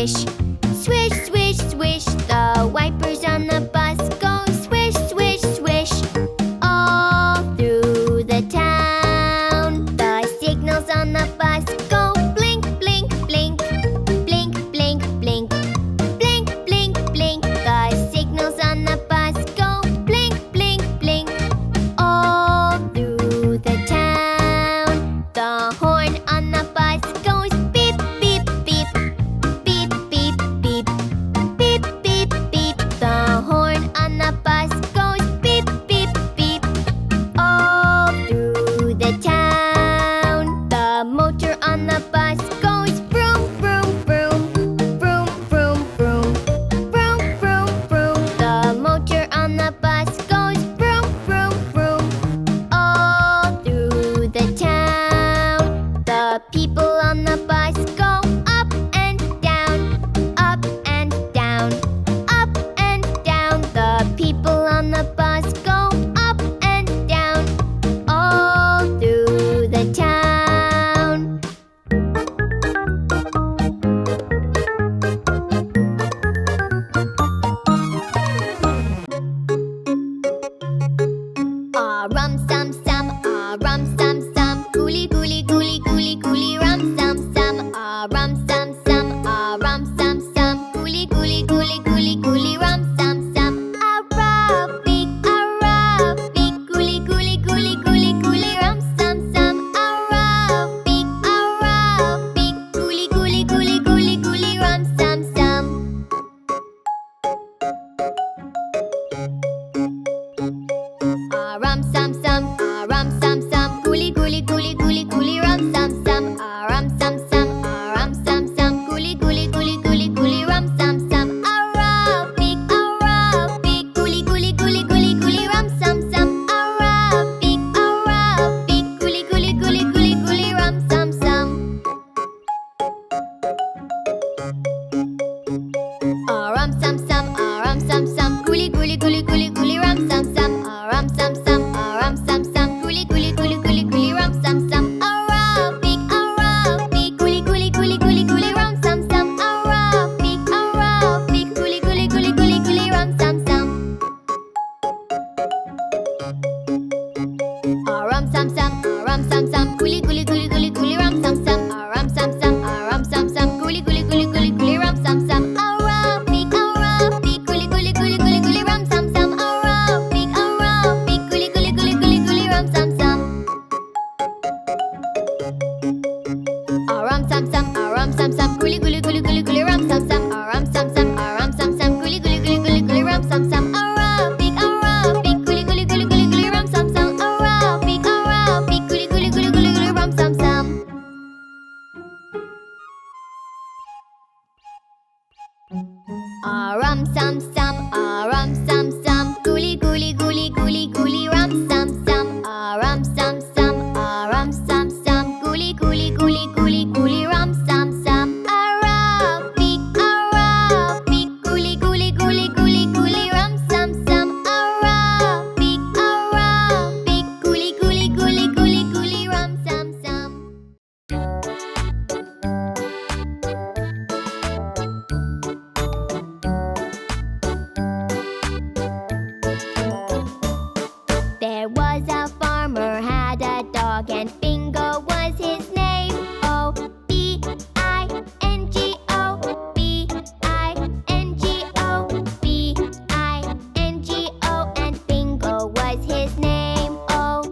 swish. Swish, swish, swish. The wipers on the bus go swish, swish, swish. All through the town. The signals on the bus go blink, blink, blink. Blink, blink, blink. Blink, blink, blink. The signals on the bus go blink, blink, blink. All through the town. The horn on the bus goes beep, beep, beep. Beep, beep, beep. Beep, beep, beep. The horn on the bus goes beep, beep, beep. All through the town. The motor on the bus goes vroom, vroom, vroom. Vroom, vroom, vroom. Vroom, vroom, vroom. The motor on the bus goes vroom, vroom, vroom. All through the town. The people on the bus go up and down. Up and down. Up and down. The people on the bus go up and down. All through the town. Rum sum sum, rum sum sum, gooly gooly gooly gooly gooly rum sum sum, rum sum sum, rum sum sum, gooly gooly gooly gooly gooly rum sum sum. Arabic, Arabic, gooly gooly gooly gooly gooly rum sum sum. Arabic, Arabic, gooly gooly gooly gooly gooly rum sum sum. Rum sum sum, rum sum sum, gooly gooly gooly gooly gooly rum sum sum. Rum sum sum, rum sum sum, gooly gooly gooly gooly gooly rum sum sum. Arabic, Arabic, gooly gooly gooly gooly gooly rum sum sum. Arabic, Arabic, gooly gooly gooly gooly gooly rum sum sum. Rum sum sum, rum sum sum, gooly gooly gooly gooly gooly rum sum sum. Rum sum sum, rum sum sum, gooly gooly gooly gooly gooly rum sum sum. Arabic, Arabic, gooly gooly gooly gooly gooly rum sum sum. Arabic, Arabic, gooly gooly gooly gooly gooly rum sum sum. Rum sum sum, rum sum sum, gooly gooly gooly gooly gooly rum sum sum. Rum sum sum, rum sum sum, gooly gooly gooly gooly gooly rum sum sum. Arabic, Arabic, gooly gooly gooly gooly gooly rum sum sum. Arabic, Arabic, gooly gooly gooly gooly gooly rum sum sum. Rum sum sum, rum sum sum, gooly gooly gooly gooly gooly rum sum sum. Rum sum sum, rum sum sum, gooly gooly gooly gooly gooly rum sum sum. Arabic, Arabic, gooly gooly gooly gooly gooly rum sum sum. Arabic, Arabic, gooly gooly gooly gooly gooly rum sum sum. Rum sum sum, rum sum sum, gooly gooly gooly gooly gooly rum sum sum. Rum sum sum, rum sum sum, gooly gooly gooly gooly gooly rum sum sum. Arabic, Arabic, gooly gooly gooly gooly gooly rum sum sum. Arabic, Arabic, gooly gooly gooly gooly gooly rum sum sum. There was a farmer had a dog and Bingo was his name. O B-I-N-G-O, B-I-N-G-O, B-I-N-G-O, and Bingo was his name. Oh.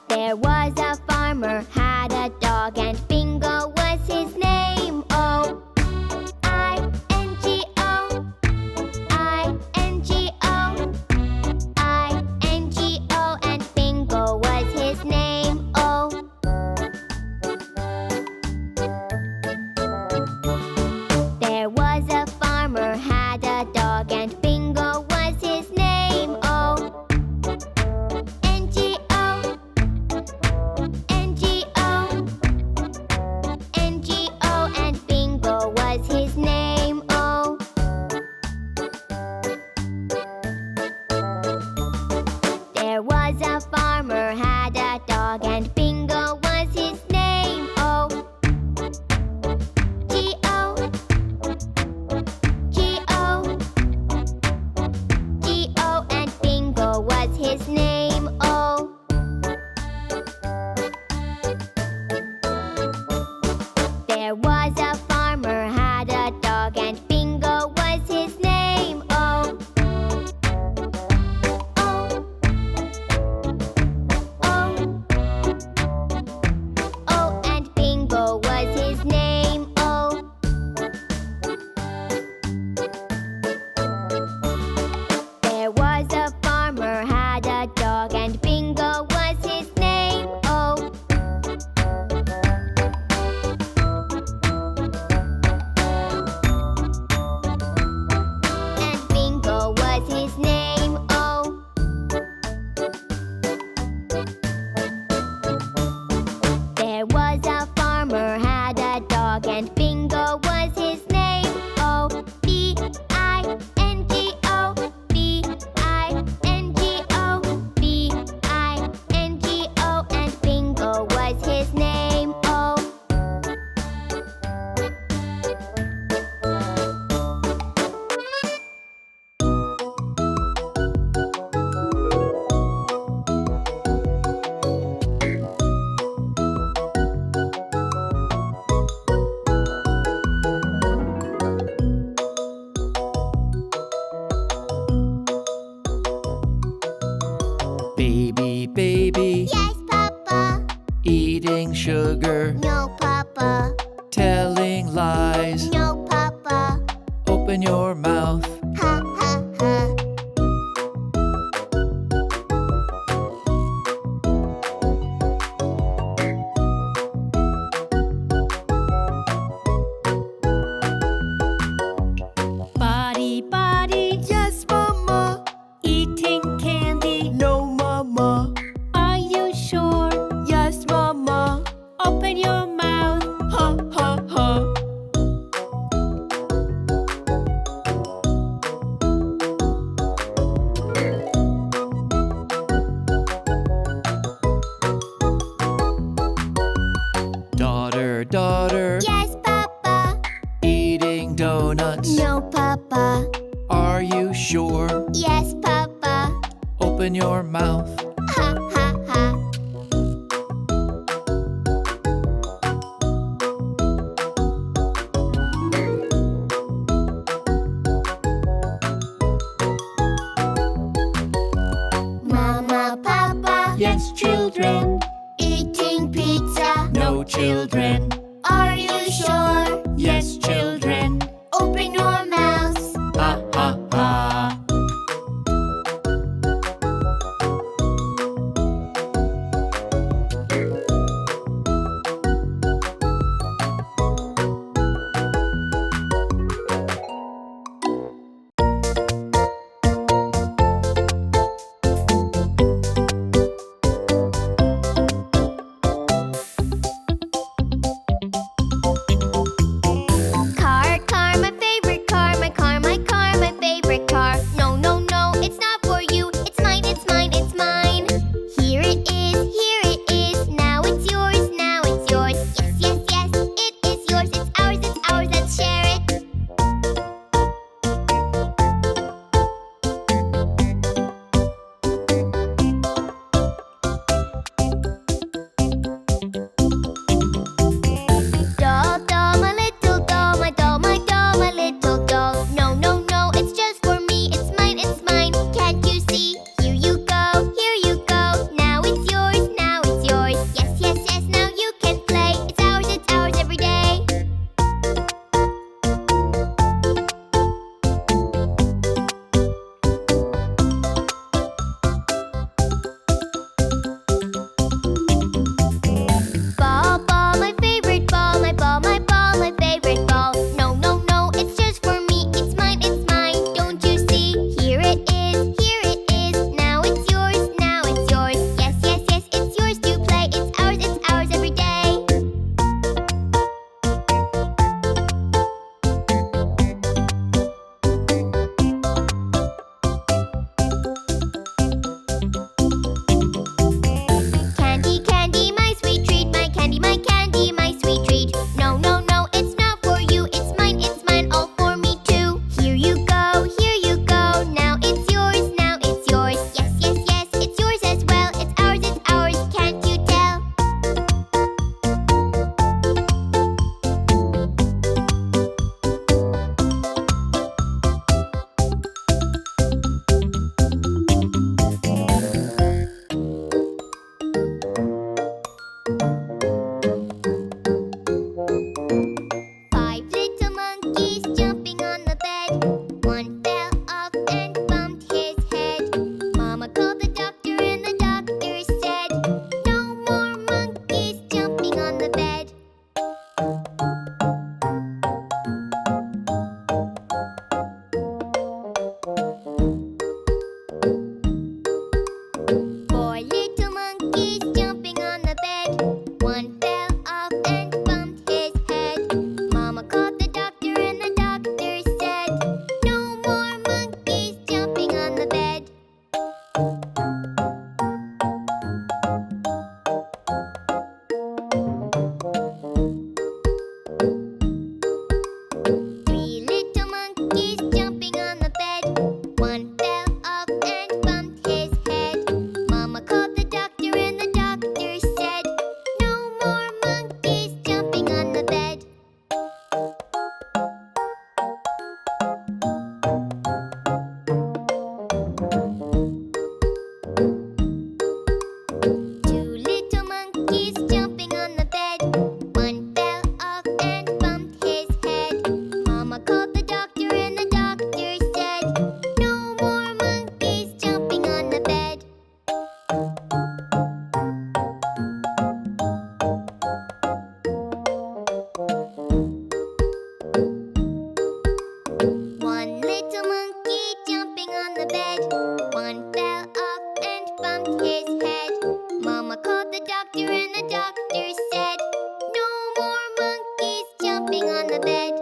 There was a farmer had a dog and Bingo was his name. O I-N-G-O, I-N-G-O, I-N-G-O, and Bingo was his name. Oh. There was a farmer had a dog and Bingo was his name. Oh. N-G-O, N-G-O, sugar. No, Papa. Telling lies. No, Papa. Open your mouth. Ha, ha, ha. Body, body. Yes, Mama. Eating candy. No, Mama. Are you sure? Yes, Mama. Open your mouth. Ha, ha, ha. Daughter, daughter. Yes, Papa. Eating donuts. No, Papa. Are you sure? Yes, Papa. Open your mouth. Ha, ha, ha. Mama, Papa. Yes, children. Eating pizza. No, children. Are you sure? Yes, children. Open your mouths. Ha, ha, ha. doctor said, no more monkeys jumping on the bed.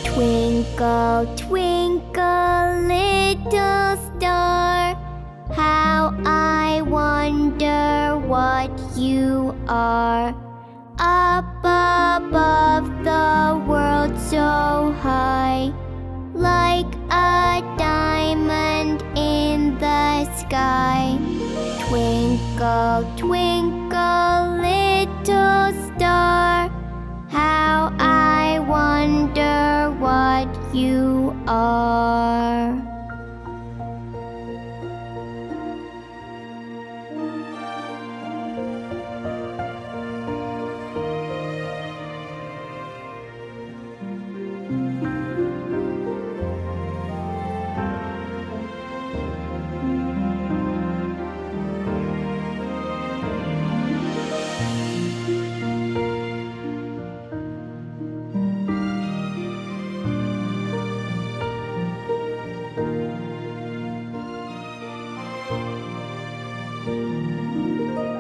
Twinkle, twinkle, little star, how I wonder what you are. Up above the world so high, like a diamond in the sky. Twinkle, twinkle, little star, how I wonder what you are.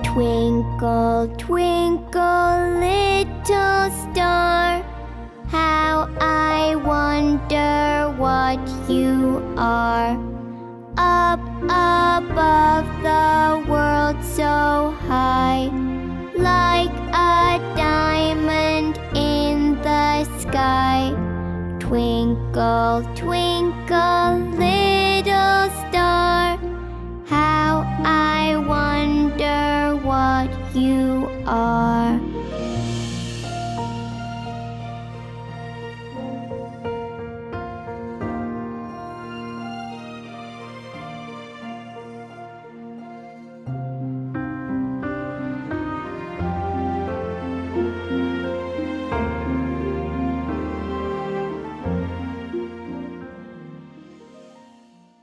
Twinkle, twinkle, little star, how I wonder what you are. Up above the world so high, like a diamond in the sky. Twinkle, twinkle, little star, how I wonder what you are.